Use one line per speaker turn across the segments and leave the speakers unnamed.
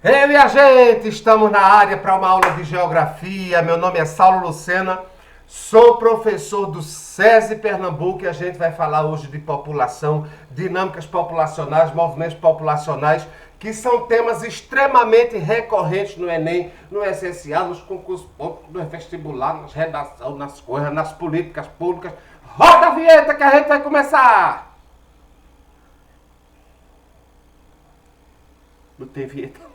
Ei, minha gente, estamos na área para uma aula de geografia. Meu nome é Saulo Lucena, sou professor do SESI Pernambuco e a gente vai falar hoje de população, dinâmicas populacionais, movimentos populacionais, que são temas extremamente recorrentes no Enem, no essencial, nos concursos públicos, no vestibular, nas redações, nas coisas, nas políticas públicas. Roda a vinheta que a gente vai começar! Não tem vinheta?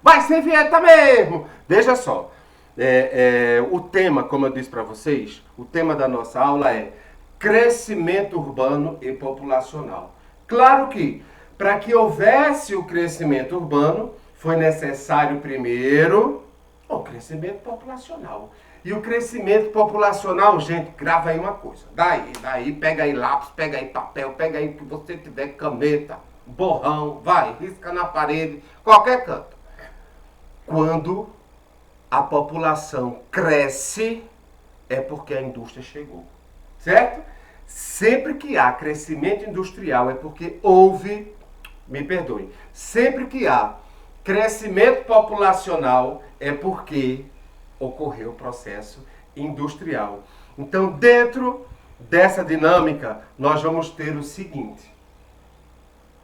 Vai ser vinheta mesmo! Veja só, o tema, como eu disse para vocês, o tema da nossa aula é crescimento urbano e populacional. Claro que, para que houvesse o crescimento urbano, foi necessário primeiro o crescimento populacional. E o crescimento populacional, gente, grava aí uma coisa. Daí, pega aí lápis, pega aí papel, pega aí o que você tiver, caneta, borrão, vai, risca na parede, qualquer canto. Quando a população cresce, é porque a indústria chegou, certo? Sempre que há crescimento industrial é porque houve, me perdoe, sempre que há crescimento populacional é porque ocorreu o processo industrial. Então, dentro dessa dinâmica, nós vamos ter o seguinte: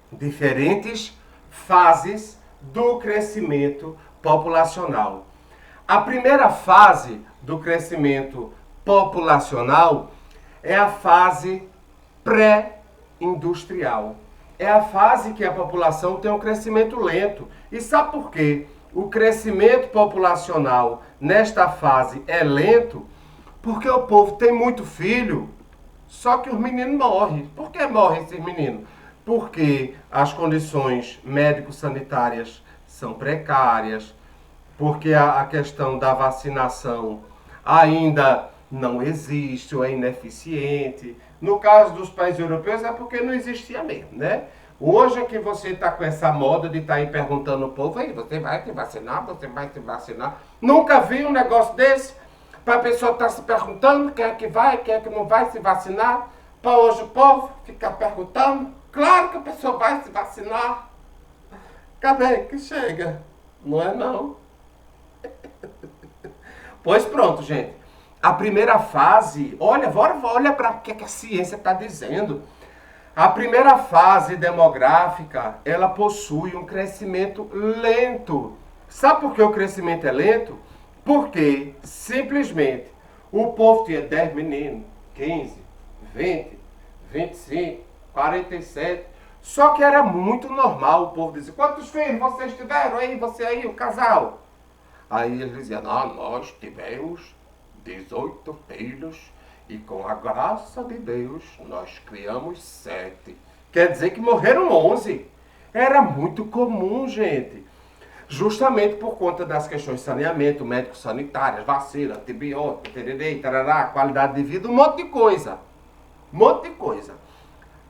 diferentes fases do crescimento populacional. A primeira fase do crescimento populacional é a fase pré-industrial. É a fase que a população tem um crescimento lento. E sabe por quê? O crescimento populacional nesta fase é lento porque o povo tem muito filho, só que os meninos morrem. Por que morrem esses meninos? Porque as condições médico-sanitárias são precárias, porque a questão da vacinação ainda não existe ou é ineficiente. No caso dos países europeus é porque não existia mesmo, né? Hoje é que você está com essa moda de estar aí perguntando ao povo, aí, você vai se vacinar, você vai se vacinar. Nunca vi um negócio desse para a pessoa estar se perguntando quem é que vai, quem é que não vai se vacinar. Para hoje o povo ficar perguntando. Claro que a pessoa vai se vacinar. Cadê que chega? Não é não. Pois pronto, gente. A primeira fase, olha para o que a ciência está dizendo. A primeira fase demográfica, ela possui um crescimento lento. Sabe por que o crescimento é lento? Porque, simplesmente, o povo tinha 10 meninos, 15, 20, 25, 47. Só que era muito normal o povo dizer: quantos filhos vocês tiveram aí, você aí, o casal? Aí eles diziam: não, nós tivemos 18 filhos e com a graça de Deus nós criamos 7. Quer dizer que morreram 11. Era muito comum, gente. Justamente por conta das questões de saneamento, médico-sanitárias, vacina, antibiótico, tererê, tarará, qualidade de vida, um monte de coisa. Um monte de coisa.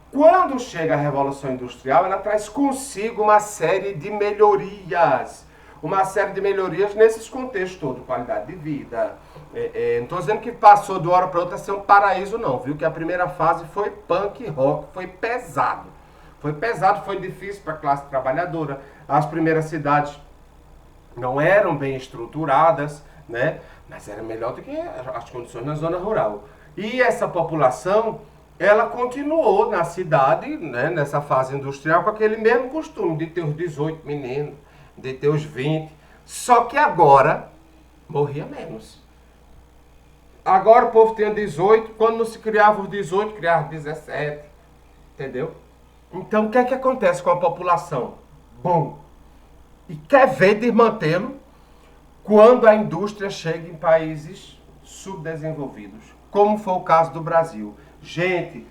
Quando chega a Revolução Industrial, ela traz consigo uma série de melhorias. Uma série de melhorias nesses contextos todos, qualidade de vida. Não estou dizendo que passou de uma hora para outra a ser um paraíso, não. Viu que a primeira fase foi punk rock, foi pesado. Foi pesado, foi difícil para a classe trabalhadora. As primeiras cidades não eram bem estruturadas, né? Mas era melhor do que as condições na zona rural. E essa população, ela continuou na cidade, né, nessa fase industrial, com aquele mesmo costume de ter os 18 meninos, de ter os 20. Só que agora morria menos. Agora o povo tinha 18, quando não se criava os 18, criava 17. Entendeu? Então o que é que acontece com a população? Bom, e quer ver desmantê-lo quando a indústria chega em países subdesenvolvidos, como foi o caso do Brasil. Gente,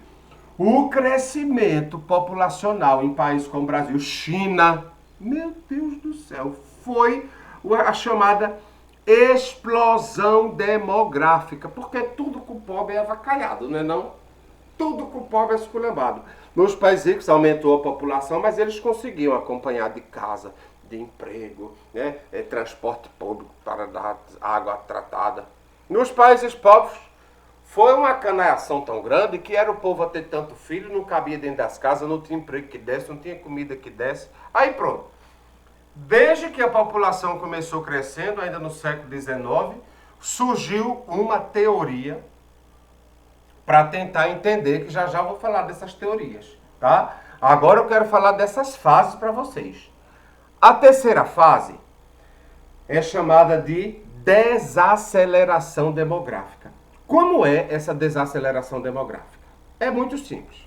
o crescimento populacional em países como o Brasil, China, meu Deus do céu, foi a chamada explosão demográfica, porque tudo com o pobre é avacalhado, não é não? Tudo com o pobre é esculhambado. Nos países ricos aumentou a população, mas eles conseguiam acompanhar de casa, de emprego, né? Transporte público para dar água tratada. Nos países pobres, foi uma canaiação tão grande que era o povo a ter tanto filho, não cabia dentro das casas, não tinha emprego que desse, não tinha comida que desse. Aí pronto. Desde que a população começou crescendo, ainda no século XIX, surgiu uma teoria para tentar entender, que já já vou falar dessas teorias, tá? Agora eu quero falar dessas fases para vocês. A terceira fase é chamada de desaceleração demográfica. Como é essa desaceleração demográfica? É muito simples.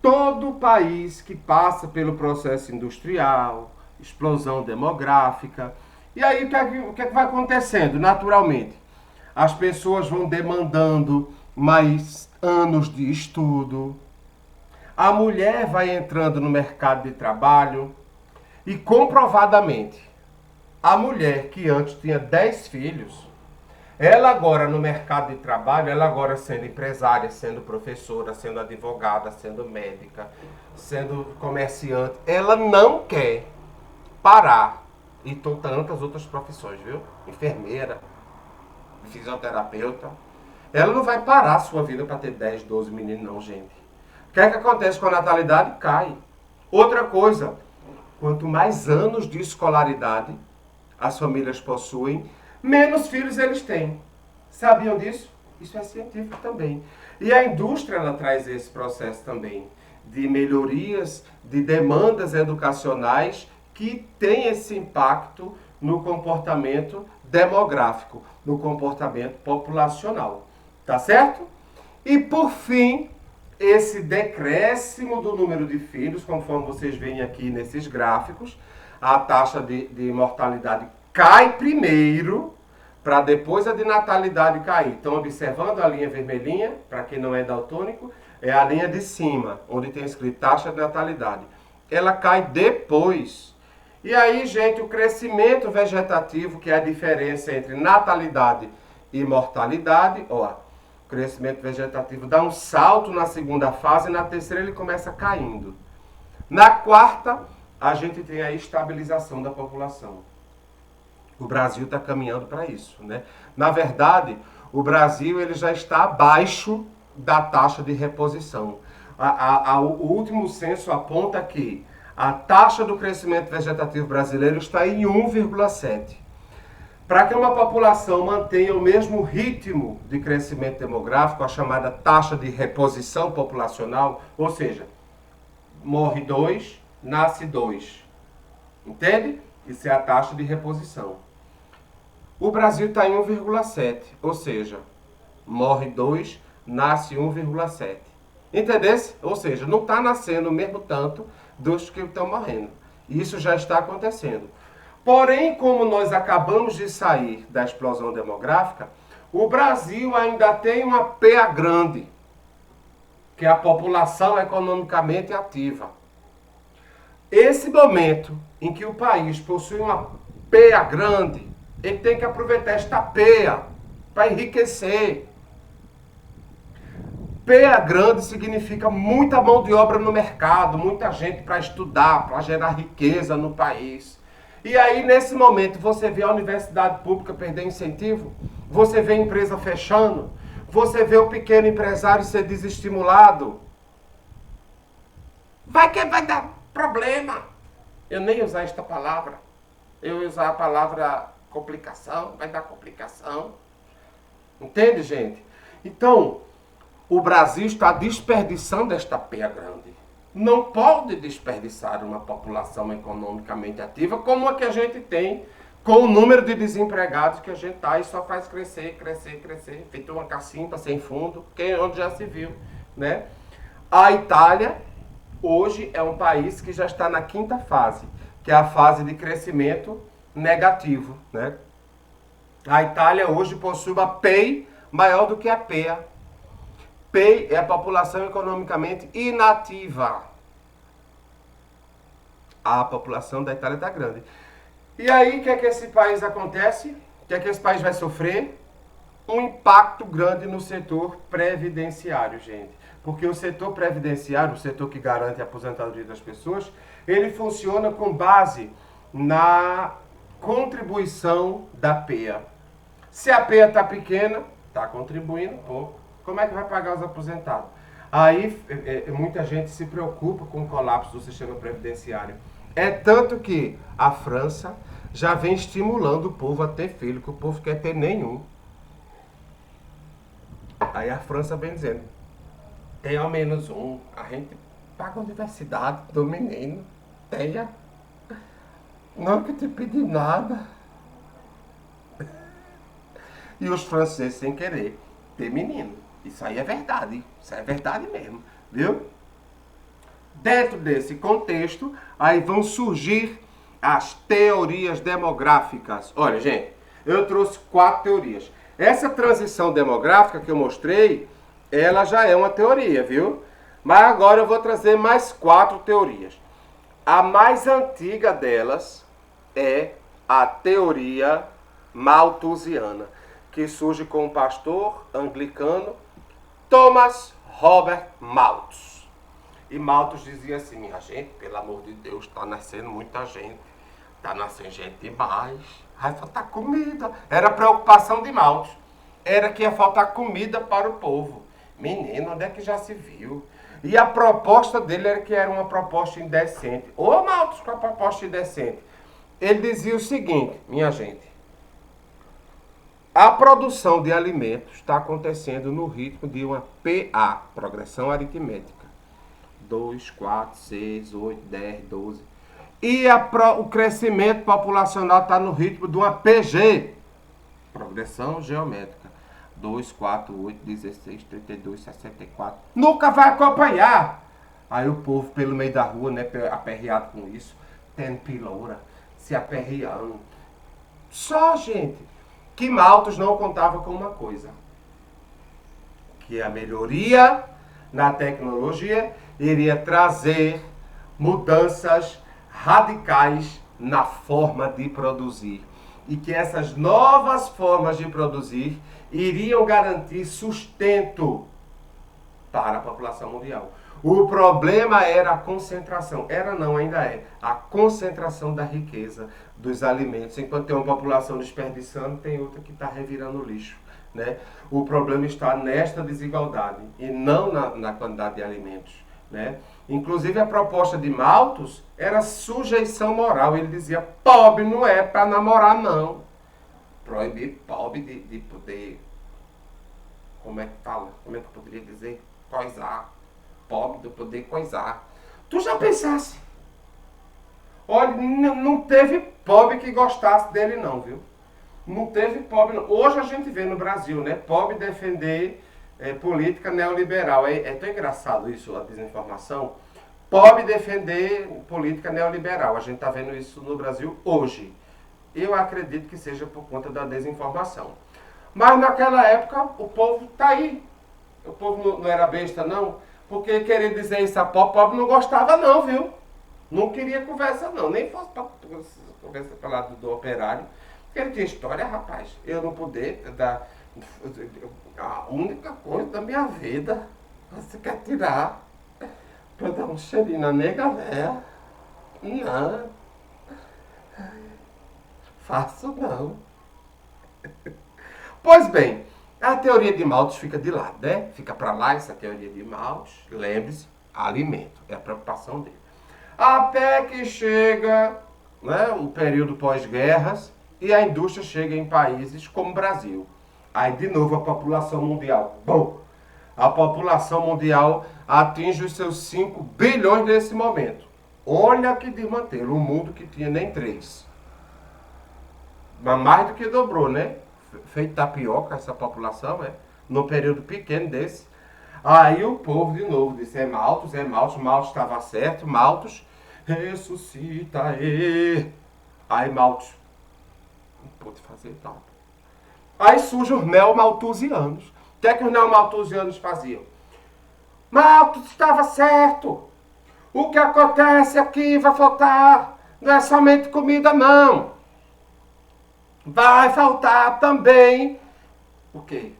Todo país que passa pelo processo industrial, explosão demográfica, e aí o que é que vai acontecendo? Naturalmente, as pessoas vão demandando mais anos de estudo, a mulher vai entrando no mercado de trabalho e comprovadamente, a mulher que antes tinha 10 filhos, ela agora no mercado de trabalho, ela agora sendo empresária, sendo professora, sendo advogada, sendo médica, sendo comerciante, ela não quer parar. E tantas outras profissões, viu? Enfermeira, fisioterapeuta. Ela não vai parar a sua vida para ter 10, 12 meninos, não, gente. O que é que acontece com a natalidade? Cai. Outra coisa, quanto mais anos de escolaridade as famílias possuem, menos filhos eles têm. Sabiam disso? Isso é científico também. E a indústria ela traz esse processo também de melhorias, de demandas educacionais que tem esse impacto no comportamento demográfico, no comportamento populacional. Tá certo? E por fim, esse decréscimo do número de filhos, conforme vocês veem aqui nesses gráficos, a taxa de mortalidade cai primeiro, para depois a de natalidade cair. Estão observando a linha vermelhinha? Para quem não é daltônico, é a linha de cima, onde tem escrito taxa de natalidade. Ela cai depois. E aí, gente, o crescimento vegetativo, que é a diferença entre natalidade e mortalidade, ó, o crescimento vegetativo dá um salto na segunda fase, e na terceira ele começa caindo. Na quarta, a gente tem a estabilização da população. O Brasil está caminhando para isso, né? Na verdade, o Brasil ele já está abaixo da taxa de reposição. O último censo aponta que a taxa do crescimento vegetativo brasileiro está em 1,7. Para que uma população mantenha o mesmo ritmo de crescimento demográfico, a chamada taxa de reposição populacional, ou seja, morre 2, nasce 2. Entende? Isso é a taxa de reposição. O Brasil está em 1,7, ou seja, morre 2, nasce 1,7. Entendesse? Ou seja, não está nascendo o mesmo tanto dos que estão morrendo. Isso já está acontecendo. Porém, como nós acabamos de sair da explosão demográfica, o Brasil ainda tem uma PA grande, que é a população economicamente ativa. Esse momento em que o país possui uma PA grande, ele tem que aproveitar esta PA para enriquecer. PA grande significa muita mão de obra no mercado, muita gente para estudar, para gerar riqueza no país. E aí, nesse momento, você vê a universidade pública perder incentivo, você vê a empresa fechando, você vê o pequeno empresário ser desestimulado. Vai dar problema. Eu nem usar esta palavra. Eu usar a palavra complicação, vai dar complicação. Entende, gente? Então, o Brasil está desperdiçando esta PA grande. Não pode desperdiçar uma população economicamente ativa como a que a gente tem, com o número de desempregados que a gente está e só faz crescer, feito uma cacimba sem fundo, onde já se viu, né? A Itália, hoje, é um país que já está na quinta fase, que é a fase de crescimento negativo, né? A Itália hoje possui uma PEI maior do que a PEA. PEI é a população economicamente inativa. A população da Itália está grande. E aí, o que é que esse país acontece? O que é que esse país vai sofrer? Um impacto grande no setor previdenciário, gente. Porque o setor previdenciário, o setor que garante a aposentadoria das pessoas, ele funciona com base na contribuição da PEA. Se a PEA está pequena, está contribuindo pouco. Como é que vai pagar os aposentados? Aí muita gente se preocupa com o colapso do sistema previdenciário. É tanto que a França já vem estimulando o povo a ter filho, que o povo quer ter nenhum. Aí a França vem dizendo, tem ao menos um, a gente paga a universidade do menino, tenha. Não que te pedi nada. E os franceses sem querer ter menino. Isso aí é verdade. Isso é verdade mesmo. Viu? Dentro desse contexto, aí vão surgir as teorias demográficas. Olha, gente, eu trouxe 4 teorias. Essa transição demográfica que eu mostrei, ela já é uma teoria, viu? Mas agora eu vou trazer mais 4 teorias. A mais antiga delas é a teoria malthusiana, que surge com o pastor anglicano Thomas Robert Malthus. E Malthus dizia assim, minha gente, pelo amor de Deus, está nascendo muita gente, está nascendo gente demais, vai faltar comida. Era a preocupação de Malthus, era que ia faltar comida para o povo. Menino, onde é que já se viu? E a proposta dele era que era uma proposta indecente. Ô Malthus com a proposta indecente. Ele dizia o seguinte, minha gente, a produção de alimentos está acontecendo no ritmo de uma PA, progressão aritmética. 2, 4, 6, 8, 10, 12. E o crescimento populacional está no ritmo de uma PG, progressão geométrica. 2, 4, 8, 16, 32, 64. Nunca vai acompanhar. Aí o povo pelo meio da rua, né, aperreado com isso, tendo piloura, se aperreando. Só, gente, que Malthus não contava com uma coisa. Que a melhoria na tecnologia iria trazer mudanças radicais na forma de produzir. E que essas novas formas de produzir iriam garantir sustento para a população mundial. O problema era a concentração. Era não, ainda é. A concentração da riqueza, dos alimentos. Enquanto tem uma população desperdiçando, tem outra que está revirando lixo. Né? O problema está nesta desigualdade e não na quantidade de alimentos. Né? Inclusive a proposta de Malthus era sujeição moral. Ele dizia, pobre não é para namorar não. Proibir pobre de poder, como é que fala? Como é que eu poderia dizer? Coisar. Pobre de poder coisar. Tu já pensasse? Olha, não teve pobre que gostasse dele não, viu? Não teve pobre não. Hoje a gente vê no Brasil, né? Pobre defender política neoliberal. É tão engraçado isso, a desinformação. Pobre defender política neoliberal. A gente está vendo isso no Brasil hoje. Eu acredito que seja por conta da desinformação. Mas naquela época o povo está aí. O povo não era besta não. Porque querer dizer isso a pobre não gostava não, viu? Não queria conversa não. Nem fosse para conversa para lá do operário. Porque ele tinha história, rapaz. Eu não poder dar a única coisa da minha vida. Você quer tirar para dar um cheirinho na nega véia? Não. Faço não. Pois bem, a teoria de Malthus fica de lado, né? Fica para lá essa teoria de Malthus. Lembre-se, alimento. É a preocupação dele. Até que chega, né, o período pós-guerras e a indústria chega em países como o Brasil. Aí, de novo, a população mundial. Bom, a população mundial atinge os seus 5 bilhões nesse momento. Olha que desmantelo. Um mundo que tinha nem 3. Mas mais do que dobrou, né? Feito tapioca essa população, né? Num período pequeno desse. Aí o povo de novo disse, Malthus, Malthus estava certo, Malthus, ressuscita aí. Aí Malthus, não pôde fazer nada. Aí surgem os neomalthusianos. O que é que os neomalthusianos faziam? Malthus estava certo. O que acontece aqui vai faltar, não é somente comida não. Vai faltar também o quê?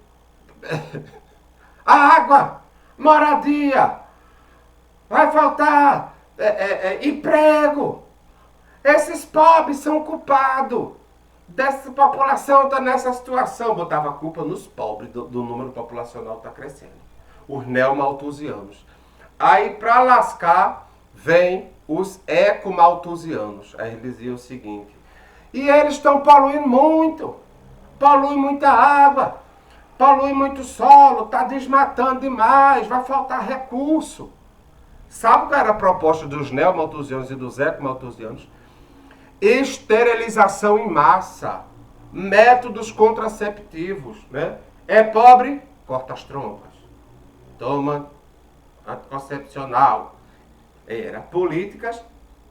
Água, moradia, vai faltar emprego. Esses pobres são culpados dessa população estar nessa situação. Botava a culpa nos pobres do número populacional que está crescendo. Os neomalthusianos. Aí, para lascar, vem os ecomalthusianos. Aí eles diziam o seguinte: e eles estão poluindo muito, poluem muita água, polui muito solo, está desmatando demais, vai faltar recurso. Sabe qual era a proposta dos neomalthusianos e dos ecomalthusianos? Esterilização em massa, métodos contraceptivos, né? É pobre, corta as trompas, toma anticoncepcional. Era políticas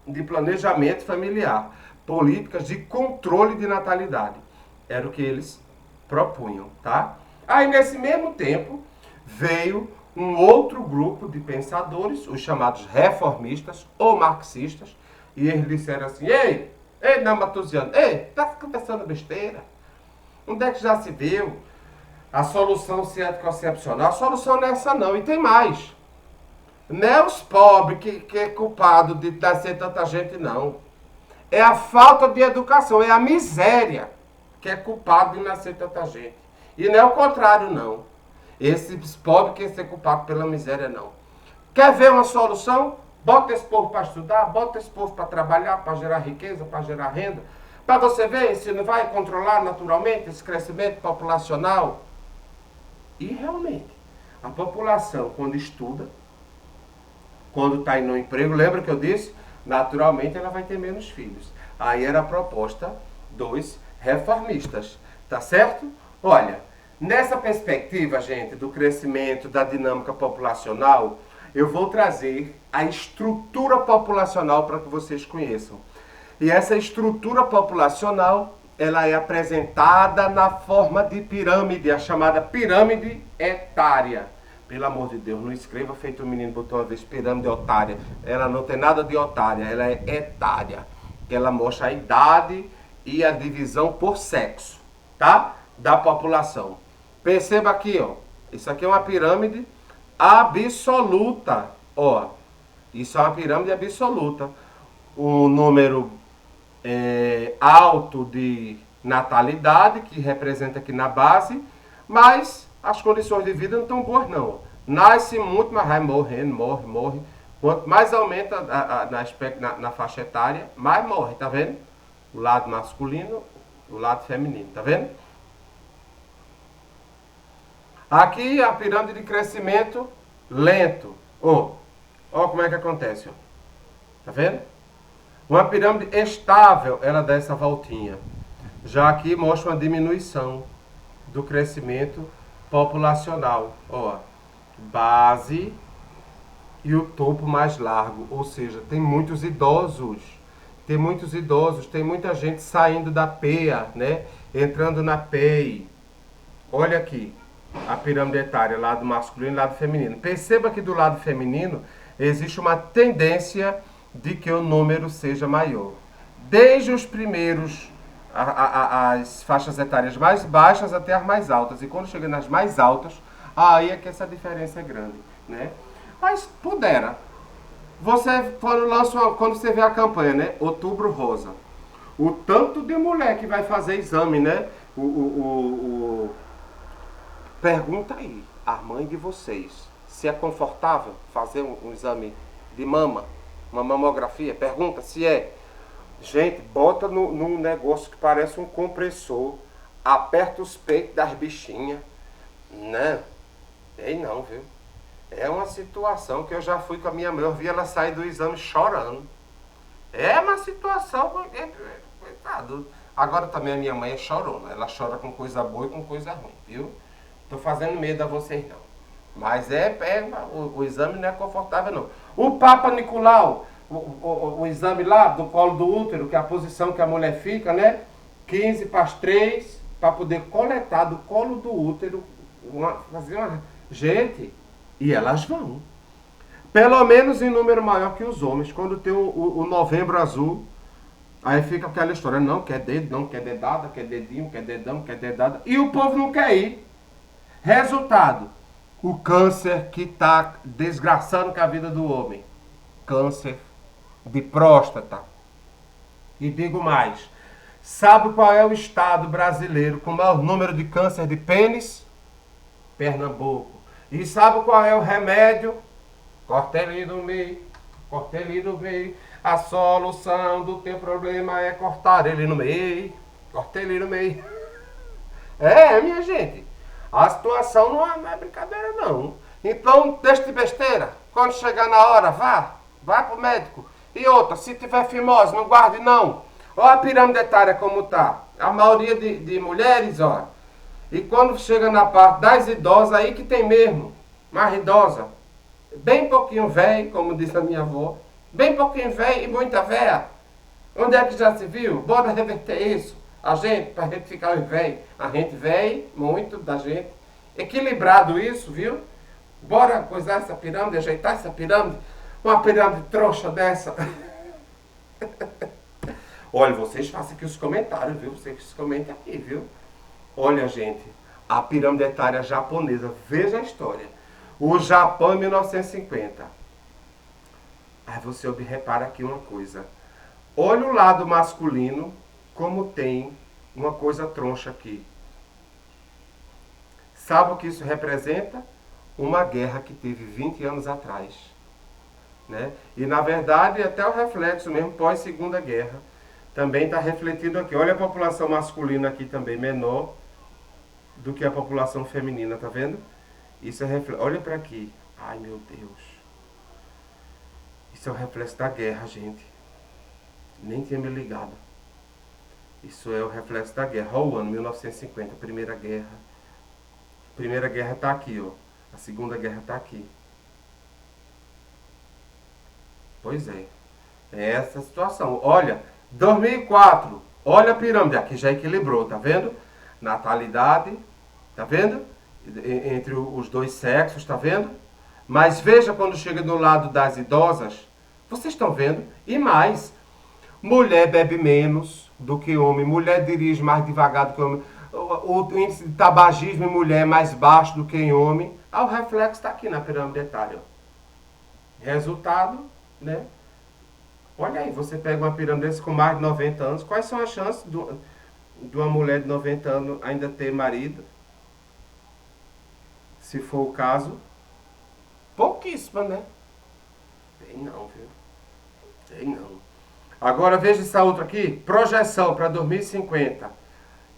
de planejamento familiar, políticas de controle de natalidade. Era o que eles propunham, tá? Aí, nesse mesmo tempo, veio um outro grupo de pensadores, os chamados reformistas ou marxistas, e eles disseram assim: ei, neomalthusiano, tá conversando besteira. Onde é que já se viu a solução ser anticoncepcional? A solução não é essa não, e tem mais. Não é os pobres que é culpado de nascer tanta gente, não. É a falta de educação, é a miséria que é culpado de nascer tanta gente. E não é o contrário, não. Esses pobres querem ser culpados pela miséria, não. Quer ver uma solução? Bota esse povo para estudar, bota esse povo para trabalhar, para gerar riqueza, para gerar renda. Para você ver se não vai controlar naturalmente esse crescimento populacional. E realmente, a população, quando estuda, quando está no emprego, lembra que eu disse? Naturalmente ela vai ter menos filhos. Aí era a proposta dos reformistas, tá certo? Olha, nessa perspectiva, gente, do crescimento, da dinâmica populacional, eu vou trazer a estrutura populacional para que vocês conheçam. E essa estrutura populacional, ela é apresentada na forma de pirâmide, a chamada pirâmide etária. Pelo amor de Deus, não escreva feito o menino botou uma vez pirâmide otária. Ela não tem nada de otária, ela é etária. Ela mostra a idade e a divisão por sexo, tá? Da população. Perceba aqui, ó. Isso aqui é uma pirâmide absoluta, ó. Isso é uma pirâmide absoluta. O número alto de natalidade, que representa aqui na base, mas as condições de vida não estão boas, não. Nasce muito, mas vai morrendo, morre. Quanto mais aumenta na faixa etária, mais morre, tá vendo? O lado masculino, o lado feminino, tá vendo? Aqui a pirâmide de crescimento lento. Ó como é que acontece, ó. Tá vendo? Uma pirâmide estável, ela dá essa voltinha. Já aqui mostra uma diminuição do crescimento populacional. Ó, base e o topo mais largo. Ou seja, tem muitos idosos. Tem muita gente saindo da PEA, né? Entrando na PEI. Olha aqui, a pirâmide etária, lado masculino e lado feminino. Perceba que do lado feminino existe uma tendência de que o número seja maior. Desde os primeiros, as faixas etárias mais baixas até as mais altas. E quando chega nas mais altas, aí é que essa diferença é grande, né? Mas pudera. Você, quando você vê a campanha, né? Outubro Rosa. O tanto de mulher que vai fazer exame, né? Pergunta aí, a mãe de vocês, se é confortável fazer um exame de mama, uma mamografia? Pergunta se é. Gente, bota num negócio que parece um compressor, aperta os peitos das bichinhas. Não, não, viu? É uma situação que eu já fui com a minha mãe, eu vi ela sair do exame chorando. É uma situação, coitado. Agora também a minha mãe é chorona, ela chora com coisa boa e com coisa ruim, viu? Tô fazendo medo a vocês não. Mas o exame não é confortável não. O Papa Nicolau, o exame lá do colo do útero, que é a posição que a mulher fica, né? 15 para as 3, para poder coletar do colo do útero, fazer uma... Gente, e elas vão. Pelo menos em número maior que os homens. Quando tem o novembro azul, aí fica aquela história, não quer dedo, não quer dedada, quer dedinho, quer dedão, quer dedada. E o povo não quer ir. Resultado, o câncer que está desgraçando com a vida do homem. Câncer de próstata. E digo mais, sabe qual é o estado brasileiro com o maior número de câncer de pênis? Pernambuco. E sabe qual é o remédio? Corta ele no meio, Corta ele no meio. A solução do teu problema é cortar ele no meio. Corta ele no meio. Minha gente. A situação não é brincadeira, não. Então, deixa de besteira. Quando chegar na hora, vá pro médico. E outra, se tiver fimose, não guarde não. Olha a pirâmide etária como tá. A maioria de mulheres, ó. E quando chega na parte das idosas, aí que tem mesmo. Mais idosa. Bem pouquinho velho, como disse a minha avó. Bem pouquinho velho e muita véia. Onde é que já se viu? Bora reverter isso. Pra gente ficar velho. A gente velho, muito da gente. Equilibrado isso, viu? Bora coisar essa pirâmide, ajeitar essa pirâmide. Uma pirâmide trouxa dessa. Olha, vocês façam aqui os comentários, viu? Vocês comentem aqui, viu? Olha, gente, a pirâmide etária japonesa. Veja a história. O Japão em 1950. Aí você repara aqui uma coisa. Olha o lado masculino, como tem uma coisa troncha aqui. Sabe o que isso representa? Uma guerra que teve 20 anos atrás. Né? E na verdade, até o reflexo mesmo pós-segunda guerra também está refletido aqui. Olha a população masculina aqui também menor do que a população feminina, tá vendo? Isso é reflexo. Olha para aqui. Ai, meu Deus. Isso é o reflexo da guerra, gente. Nem tinha me ligado. Isso é o reflexo da guerra. Olha o ano, 1950, Primeira Guerra. Primeira Guerra está aqui, ó. A Segunda Guerra está aqui. Pois é. É essa situação. Olha, 2004. Olha a pirâmide. Aqui já equilibrou, tá vendo? Natalidade, tá vendo? Entre os dois sexos, tá vendo? Mas veja quando chega do lado das idosas. Vocês estão vendo? E mais. Mulher bebe menos do que homem. Mulher dirige mais devagar do que homem. O índice de tabagismo em mulher é mais baixo do que em homem. O reflexo está aqui na pirâmide etária. Resultado, né? Olha aí, você pega uma pirâmide desse com mais de 90 anos. Quais são as chances de uma mulher de 90 anos ainda ter marido? Se for o caso, pouquíssima, né? Tem não, viu? Tem não. Agora veja essa outra aqui. Projeção para 2050.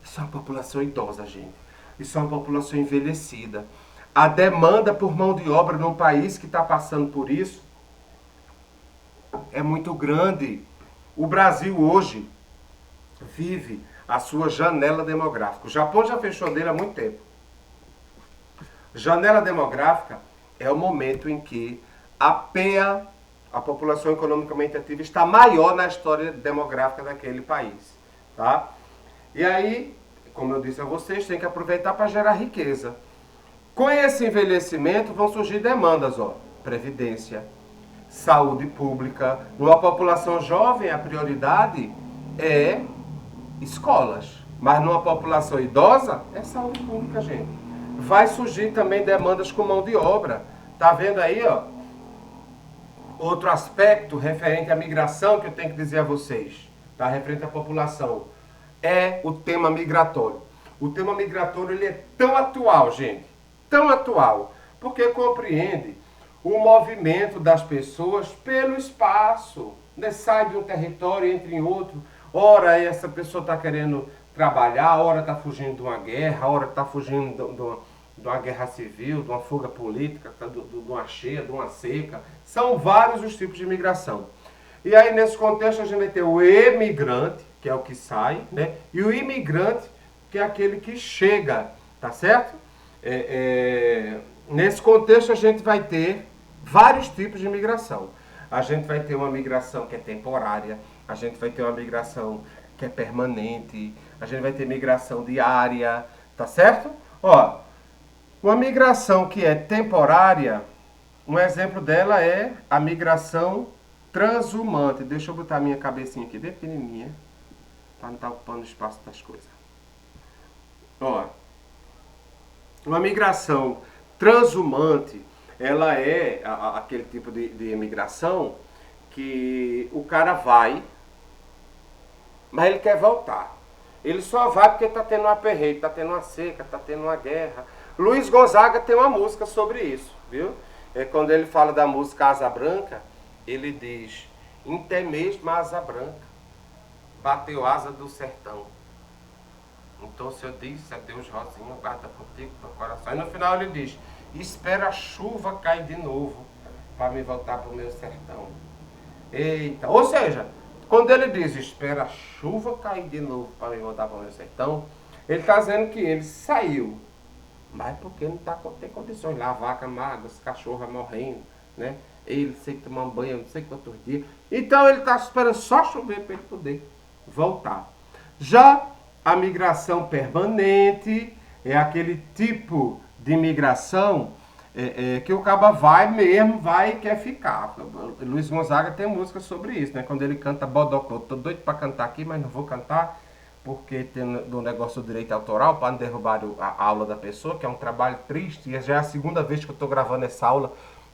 Isso é uma população idosa, gente. Isso é uma população envelhecida. A demanda por mão de obra num país que está passando por isso é muito grande. O Brasil hoje vive a sua janela demográfica. O Japão já fechou dele há muito tempo. Janela demográfica é o momento em que a PEA, a população economicamente ativa, está maior na história demográfica daquele país. Tá? E aí, como eu disse a vocês, tem que aproveitar para gerar riqueza. Com esse envelhecimento vão surgir demandas, ó, previdência, saúde pública. Numa população jovem, a prioridade é escolas. Mas numa população idosa, é saúde pública, gente. Vai surgir também demandas com mão de obra. Tá vendo aí, ó? Outro aspecto referente à migração que eu tenho que dizer a vocês, tá? Referente à população, é o tema migratório. O tema migratório, ele é tão atual, gente, tão atual, porque compreende o movimento das pessoas pelo espaço, né? Sai de um território e entra em outro. Ora, essa pessoa está querendo trabalhar, ora está fugindo de uma guerra, ora está fugindo de uma guerra civil, de uma fuga política, de uma cheia, de uma seca. São vários os tipos de imigração. E aí, nesse contexto, a gente vai ter o emigrante, que é o que sai, né? E o imigrante, que é aquele que chega, tá certo? Nesse contexto, a gente vai ter vários tipos de migração. A gente vai ter uma migração que é temporária, a gente vai ter uma migração que é permanente, a gente vai ter migração diária, tá certo? Ó, uma migração que é temporária, um exemplo dela é a migração transhumante. Deixa eu botar a minha cabecinha aqui bem pequenininha, para não estar ocupando o espaço das coisas. Ó, uma migração transhumante, ela é aquele tipo de imigração que o cara vai, mas ele quer voltar. Ele só vai porque está tendo um aperreio, está tendo uma seca, está tendo uma guerra. Luiz Gonzaga tem uma música sobre isso, viu? É quando ele fala da música Asa Branca, ele diz: Intemeis asa branca, bateu asa do sertão. Então o Senhor diz: é Deus rosinha, guarda contigo no coração. E no final ele diz: espera a chuva cair de novo para me voltar para o meu sertão. Eita, ou seja, quando ele diz: espera a chuva cair de novo para me voltar para o meu sertão, ele está dizendo que ele saiu, mas porque não tem condições lá, a vaca magra, os cachorros morrendo, né? Ele tem que tomar um banho, não sei quantos dias. Então ele está esperando só chover para ele poder voltar. Já a migração permanente é aquele tipo de migração que o caba vai mesmo, vai e quer ficar. Luiz Gonzaga tem música sobre isso, né? Quando ele canta Bodocó. Tô doido para cantar aqui, mas não vou cantar, porque tem um negócio do direito autoral, para não derrubar a aula da pessoa, que é um trabalho triste, e já é a segunda vez que eu estou gravando essa aula,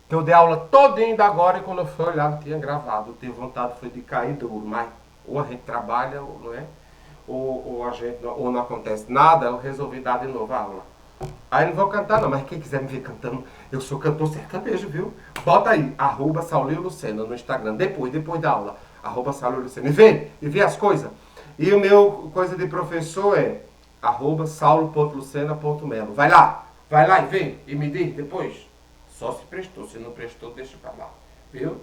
que eu dei aula toda ainda agora, e quando eu fui olhar não tinha gravado. Eu tive vontade foi de cair duro, mas ou a gente trabalha, ou não é? Ou não acontece nada, eu resolvi dar de novo a aula. Aí não vou cantar não, mas quem quiser me ver cantando, eu sou cantor sertanejo, viu? Bota aí, @Saulinho Lucena no Instagram, depois da aula, @Saulinho Lucena, e vê as coisas. E o meu coisa de professor é @saulo.lucena.melo. Vai lá e vê, e me diz depois. Só se prestou, se não prestou, deixa pra lá, viu?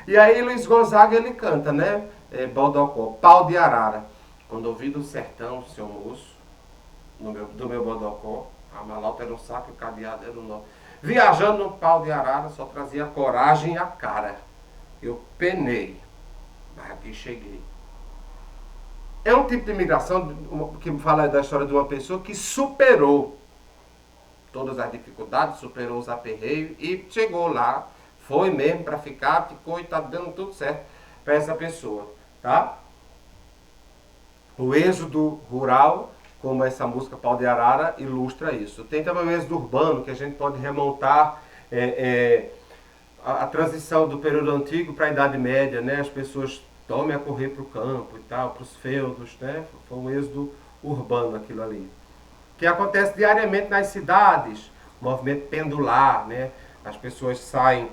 E aí Luiz Gonzaga ele canta, né? Bodocó, pau de arara. Quando eu vi do sertão, seu moço, do meu bodocó, a malota era um saco e o cadeado era um nó. Viajando no pau de arara, só trazia coragem e a cara. Eu penei, mas aqui cheguei. É um tipo de imigração que fala da história de uma pessoa que superou todas as dificuldades, superou os aperreios e chegou lá. Foi mesmo para ficar, ficou e tá dando tudo certo para essa pessoa, tá? O êxodo rural, como essa música Pau de Arara, ilustra isso. Tem também o êxodo urbano, que a gente pode remontar a transição do período antigo para a Idade Média, né? As pessoas tomem a correr para o campo e tal, para os feudos, né? Foi um êxodo urbano aquilo ali. Que acontece diariamente nas cidades, movimento pendular, né? As pessoas saem,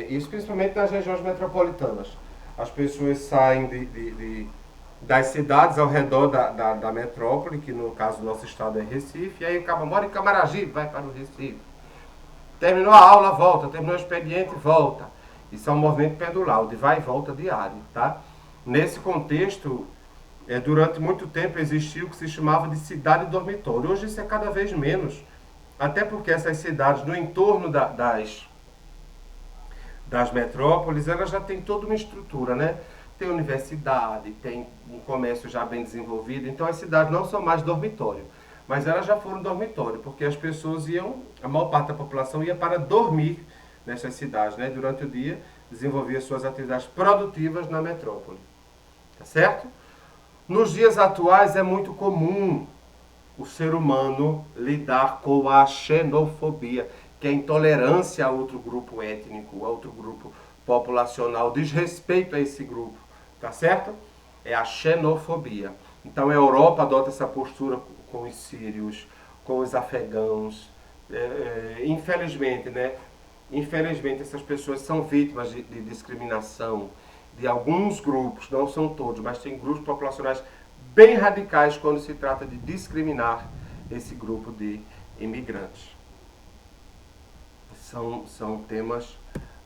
isso principalmente nas regiões metropolitanas. As pessoas saem das cidades ao redor da metrópole, que no caso do nosso estado é Recife, e aí acaba, mora em Camaragibe, vai para o Recife. Terminou a aula, volta, terminou o expediente, volta. Isso é um movimento pendular, de vai e volta diário, tá? Nesse contexto, durante muito tempo existiu o que se chamava de cidade dormitório. Hoje isso é cada vez menos, até porque essas cidades no entorno das metrópoles, elas já têm toda uma estrutura, né? Tem universidade, tem um comércio já bem desenvolvido, então as cidades não são mais dormitório, mas elas já foram dormitório, porque as pessoas iam, a maior parte da população ia para dormir nessas cidades, né? Durante o dia, desenvolvia suas atividades produtivas na metrópole, tá certo? Nos dias atuais é muito comum o ser humano lidar com a xenofobia, que é a intolerância a outro grupo étnico, a outro grupo populacional, desrespeito a esse grupo, tá certo? É a xenofobia. Então a Europa adota essa postura com os sírios, com os afegãos. Infelizmente, né? Infelizmente essas pessoas são vítimas de discriminação de alguns grupos, não são todos, mas tem grupos populacionais bem radicais quando se trata de discriminar esse grupo de imigrantes. São temas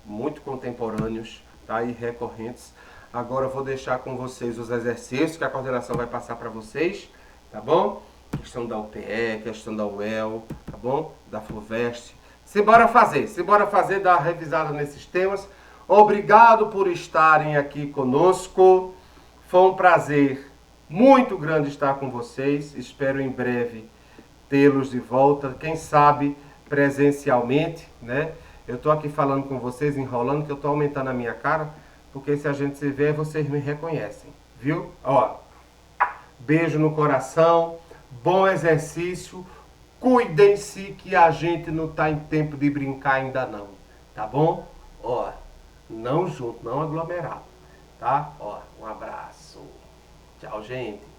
muito contemporâneos, tá? E recorrentes. Agora eu vou deixar com vocês os exercícios que a coordenação vai passar para vocês, tá bom? Questão da UPE, questão da UEL, tá bom? Da FUVEST. Simbora fazer, dar uma revisada nesses temas. Obrigado por estarem aqui conosco. Foi um prazer muito grande estar com vocês. Espero em breve tê-los de volta, quem sabe presencialmente, né? Eu estou aqui falando com vocês, enrolando, que eu estou aumentando a minha cara, porque se a gente se vê, vocês me reconhecem, viu? Ó, beijo no coração, bom exercício, cuidem-se que a gente não está em tempo de brincar ainda não, tá bom? Ó, não junto, não aglomerado, tá? Ó, um abraço. Tchau, gente.